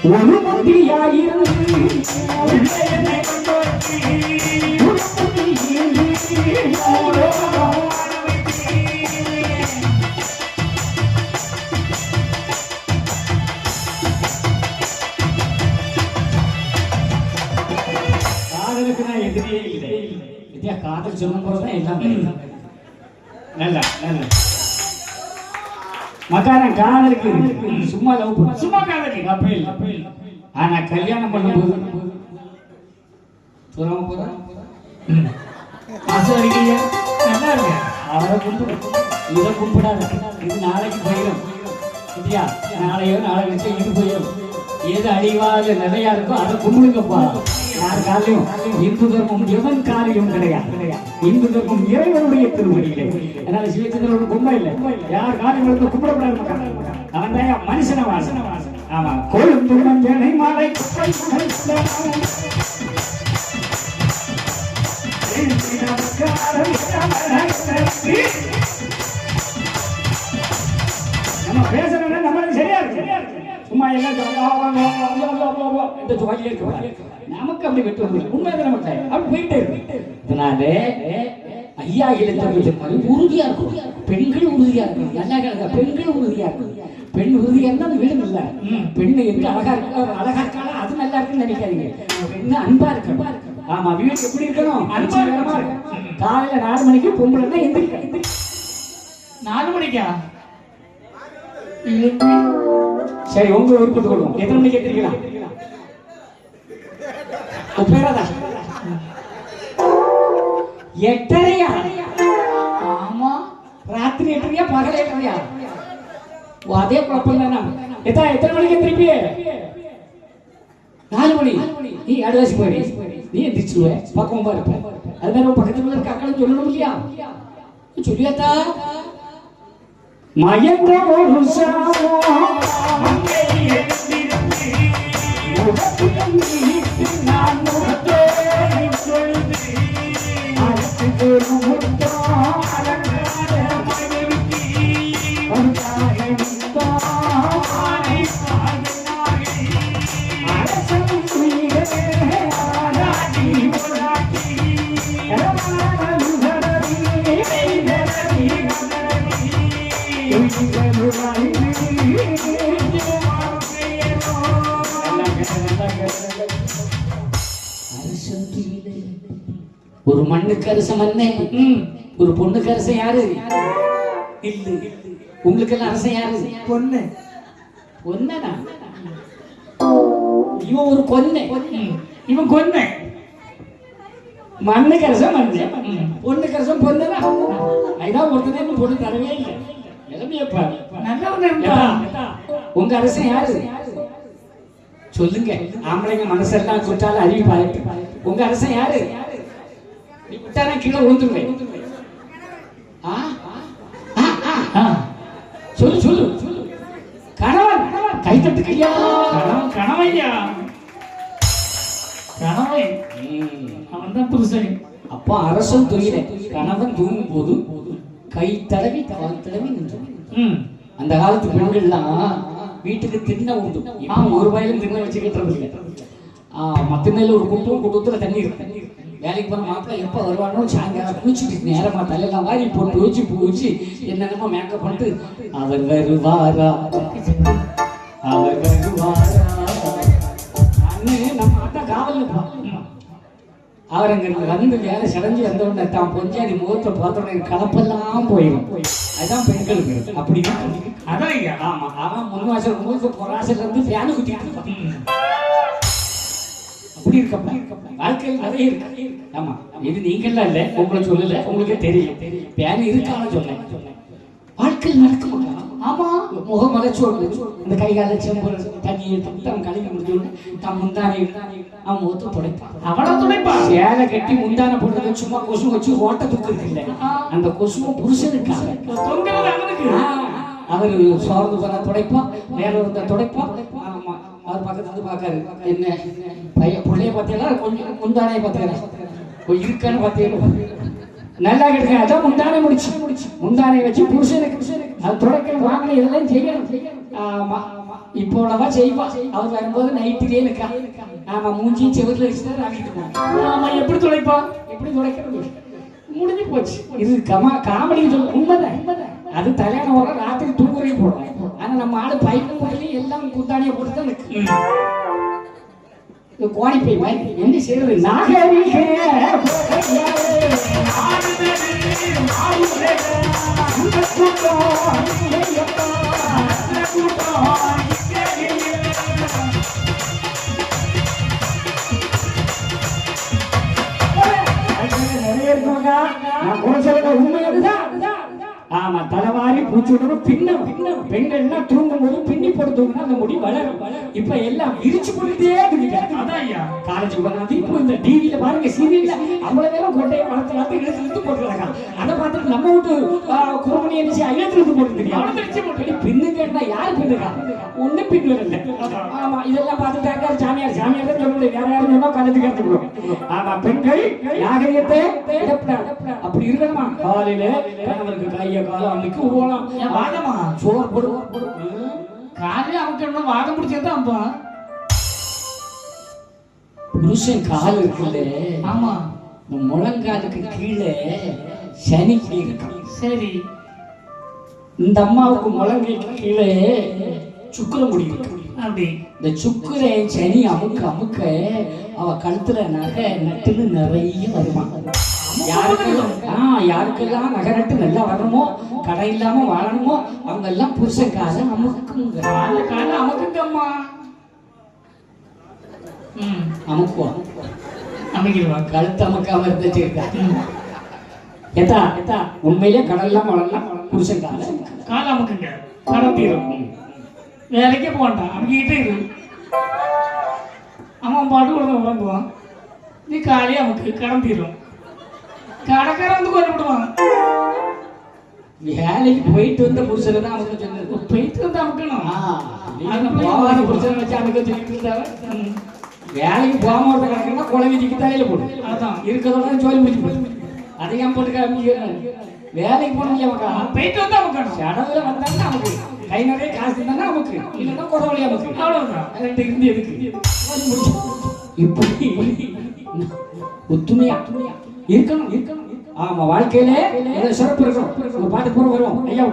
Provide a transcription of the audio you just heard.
ஒரு முத்தியாயிருந்து காதலுக்கு நான் எதிரியே இல்லை. வித்யா காதல் சொன்ன போதுதான் எல்லாம் நல்ல நல்ல மக்காரன் காதலுக்கு சும்மா லவ் சும்மா காதலுக்கு அப்ப இல்லை. ஆனா கல்யாணம் பண்ணும்போது தூரமா போறா மாசம் அடிக்கீங்க நல்லா இருக்கு. அவரை கும்பிடு இதை கும்பிடாது. இது நாளைக்கு போயிடும் இல்லையா? நாளையோ நாளை கழிச்சு இது போயிடும். எது அடிவாத நிலையா இருக்கோ அதை கும்பிடுங்கப்பா. யார் காலையும் இந்து தர்மம் எவன் காலையும் கிடையாது. இந்து தர்மம் இறைவனுடைய திருவடியிலே. அதனால சிவச்சந்திரனோட கும்பம் இல்லை. யார் காலையும் வந்து கும்பிடப்படாது. அவன் தான் மனுஷன வாசன. ஆமா கொழுந்து மஞ்சனை மாலை நம்ம பேசுறோம்னா நம்மளுக்கு சரியா இருக்கு. சும்மா எல்லாம் நமக்கு அப்படி வெட்டு வந்து உண்மைதான் நமக்கு அப்படி போயிட்டே இருக்கு. அதனால ஐயா எழுத்தறிஞர் உறுதியா இருக்கும். பெண்கள் உறுதியா இருக்கும். நல்லா கிடக்க பெண்கள் உறுதியா இருக்கும். பெண் உறுதியா இருந்தா அது வீடு நல்லா. பெண்ணு எங்க அழகா இருக்கா அழகா இருக்காளா அது நல்லா இருக்குன்னு நினைக்காதீங்க. பெண்ணு அன்பா இருக்கு. ஆமா வீடு எப்படி இருக்கணும்? அனுபவமா இருக்கு. காலையில 4 மணிக்கு பொம்பளை தான் எந்திரிக்க. 4 மணிக்கா? சரி உங்க விருப்பத்தை கொடுக்கும். எத்தனை மணிக்கு எந்திரிக்கலாம்? பேராதா 8:30. ஆமா ராத்திரி 8:30 பகல் 8:30. அதே குழப்பம் தானே. எத்தனை மணிக்கு எந்திரிப்பிய? 4 மணி. நீ அட்வான்ஸ் போயிடு. நீ எந்திரிச்சுவ பக்கமா இருப்ப. அது மாதிரி பக்கத்துல இருக்க அக்களும் சொல்லணும் இல்லையா? சொல்லியாத்தா மயங்க ஒரு சாமோ நான் முகத்தே சொல்லுது அடுத்து முகத்தோ அலங்கார மனைவி அந்தாகித்தோ ஆனை சாதனாகி அரசன் உயிரே ஆராடி உலாட்டி ரமானுதரவி வேதரவி ஒரு மண்ணுக்கு அரசன் மண்ணே. ஒரு பொண்ணுக்கு அரசன் யாரு? இல்ல உங்களுக்கு எல்லாம் அரசன் யாரு? பொண்ணு. பொண்ணா? இவன் ஒரு கொன்னை. இவன் கொன்னை. மண்ணுக்கு அரசன் மண்ணு. பொண்ணுக்கு அரசன் பொண்ணுதான். அதுதான் ஒருத்தர் பொண்ணு தரவே இல்லை. உங்க அரசன் யாரு சொல்லுங்க. ஆம்பளைங்க மனசெல்லாம் குற்றால அறிவி பாரு. உங்க அரசன் யாரு? நீ விட்டானா கீழே விழுந்துருவேன். சொல்லு சொல்லு சொல்லு. கணவன் கைத்தட்டுக்கையா. கணவையா கணவன் அவன் தான் புருஷன். அப்போ அரசன் துயில கணவன் தூங்கும் போது கை தடவி கால் தடவி நின்று. அந்த காலத்து பெண்கள்லாம் வீட்டுக்கு திண்ண உண்டு. இப்போ ஒரு வயலும் திண்ண வச்சுக்கிட்டு இல்லை. மத்தினையில ஒரு குட்டத்துல தண்ணி இருக்கு. வேலைக்கு போன மாப்பிள்ளை எப்போ வருவானோ சாயங்காலம் குளிச்சுட்டு நேரமா தலையெல்லாம் வாரி போட்டு வச்சு பூ வச்சு என்னென்னமோ மேக்கப் பண்ணிட்டு அவர் வருவாரா அவர் வருவாரா நம்ம அட்டா காவல். அவர் அங்க வந்து வேலை சடைஞ்சு வந்தவுடனே தான் பொஞ்சாதி முகத்தை பார்த்தோன்னே கலப்பெல்லாம் போயிடும். அதுதான் பெண்களுக்கு அப்படின்னா. அதான் ஆமா அவன் 3 மாசம் முகத்து பொறாசில இருந்து ஃபேனு குத்திட்டு அப்படி இருக்க வாழ்க்கையில் நிறைய இருக்கு. ஆமா இது நீங்கெல்லாம் இல்லை உங்களை சொல்லல உங்களுக்கே தெரியும். ஃபேன் இருக்கான்னு சொன்னேன். வாழ்க்கையில் நடக்க ஆமா முகம் மலைச்சோடு இந்த கைகால செம்பு தண்ணியை தம் கழுவி முடிஞ்சோன்னு தம் முந்தானை அவன் முகத்தை துடைப்பான். அவளை துடைப்பான். சேலை கட்டி முந்தானை போட்டு சும்மா கொசு வச்சு ஓட்ட துக்கு இருக்குல்ல அந்த கொசுவும் புருஷனுக்காக அவரு சோர்ந்து போன துடைப்பான். வேற ஒருத்த துடைப்பான். ஆமா அவர் பக்கத்துல இருந்து பாக்காரு. என்ன பையன் பிள்ளைய பார்த்தீங்களா கொஞ்சம் முந்தானையை பார்த்தீங்களா இருக்கான்னு பார்த்தீங்களா நல்லா கிடைக்க. அதான் முந்தானை முடிச்சு முந்தானை வச்சு புருஷனுக்கு அது துடைக்க வாங்கின இதெல்லாம் செய்யணும். ஆமா இப்போ உள்ளவா செய்வா. அவர் வரும்போது நைட்டுலயே இருக்கா. ஆமா, மூஞ்சி செவத்துல வச்சுதான் ஆகிட்டு போவோம். ஆமா, எப்படி துடைப்பா? எப்படி துடைக்கிறது? முடிஞ்சு போச்சு. இது காமெடி சொல்ல உண்மைதான். அது கல்யாணம் வர ராத்திரி தூங்குறையும் போடுவோம். ஆனா நம்ம ஆளு பையன் முறையிலையும் எல்லாம் கூத்தாடிய போட்டு தான் இருக்கு. கோணி பை மாதிரி என்ன செய்யறது? நாகரிக நிறைய இருக்குங்க. நான் குறைச்சல உண்மை அதுதான். ஆமா, தலைவாரி பூச்சுடணும் பின்னும். பெண்கள்லாம் தூங்கும் போது பின்னி போடுத்தோம்னா அந்த முடி வளரும். இப்ப எல்லாம் விரிச்சு போட்டுட்டே இருக்கு. அதான் ஐயா காலேஜுக்கு போனாது. இப்போ இந்த டிவியில பாருங்க, சீரியல்ல அவ்வளவு நேரம் கோட்டையை வளர்த்து இழுத்து போட்டுருக்காங்க. அதை பார்த்துட்டு நம்ம விட்டு குறுமணி என்ன செய்ய இழுத்து போட்டு பின்னுங்கன்னா யாரு பின்னுக்கா? ஒண்ணு பின்னு வரல. ஆமா, இதெல்லாம் பார்த்துட்டாங்க சாமியார் தான் சொல்லுது. வேற யாரும் சொன்னா கலந்து கற்றுக்கணும். ஆமா, பெண்கள் நாகரிகத்தை அப்படி இருக்கணுமா? காலையில கணவருக்கு கைய காலம் அன்னைக்கு போகலாம். வாதமா சோறு போடுவோம். காலையில அவங்க வாதம் பிடிச்சதான் புருஷன் கால் இருக்குல்ல. ஆமா, முழங்காலுக்கு கீழே சனி இருக்கான். சரி, இந்த அம்மாவுக்கு முழங்கைக்கு கீழே சுக்கிரம் முடி இருக்கு. அப்படி இந்த சுக்கிர சனி அமுக்க அவ கழுத்துல நகை நட்டுன்னு நிறைய வருமா. யாருக்கெல்லாம் நகை நட்டு நல்லா வரணுமோ, கடை இல்லாம வாழணுமோ, அவங்க எல்லாம் புருஷன் கால அமுக்குங்க. கால அமுக்குங்கம்மா. அமுக்குவா, அமைக்கிடுவா. கழுத்து அமுக்காம இருந்துச்சு. எத்தா உண்மையிலே கடல்லாம் வளரலாம். புருஷன் கால அமுக்குங்க. கடன் தீரும். வேலைக்கே போகண்டான், அமுக்கிட்டே இரு. அவன் பாட்டு கூட உறங்குவான். நீ காலையே அமுக்கு, கடன் தீரும். கடைக்கார வந்து கொண்டு விடுவான். வேலைக்கு போயிட்டு வந்த புருஷனை தான் அவங்க சொன்னது. போயிட்டு வந்து அமுக்கணும். போகாத புருஷனை வச்சு அமுக்க சொல்லிட்டு இருந்தாங்க. வேலைக்கு போகாம ஒருத்த கிடக்குன்னா குழந்தைக்கு தலையில போடு. அதான் இருக்கிறதோட ஜோலி முடிச்சு போடு. அதையும் போட்டு அமைக்கிறாங்க. வேலைக்கு போனோம் போயிட்டு வந்து அமுக்கணும். சடவுல வந்தாங்கன்னா அமுக்கு. கை நிறைய காசு இருந்தா அமுக்கு, இல்லைன்னா குறவழி அமுக்கு. அவ்வளவுதான். ரெண்டு இருந்து எதுக்கு இப்படி ஒத்துமையா இருக்கணும். ஆமா, வாழ்க்கையில சிறப்பு இருக்கணும். பாட்டு பூரா வரும் ஐயா.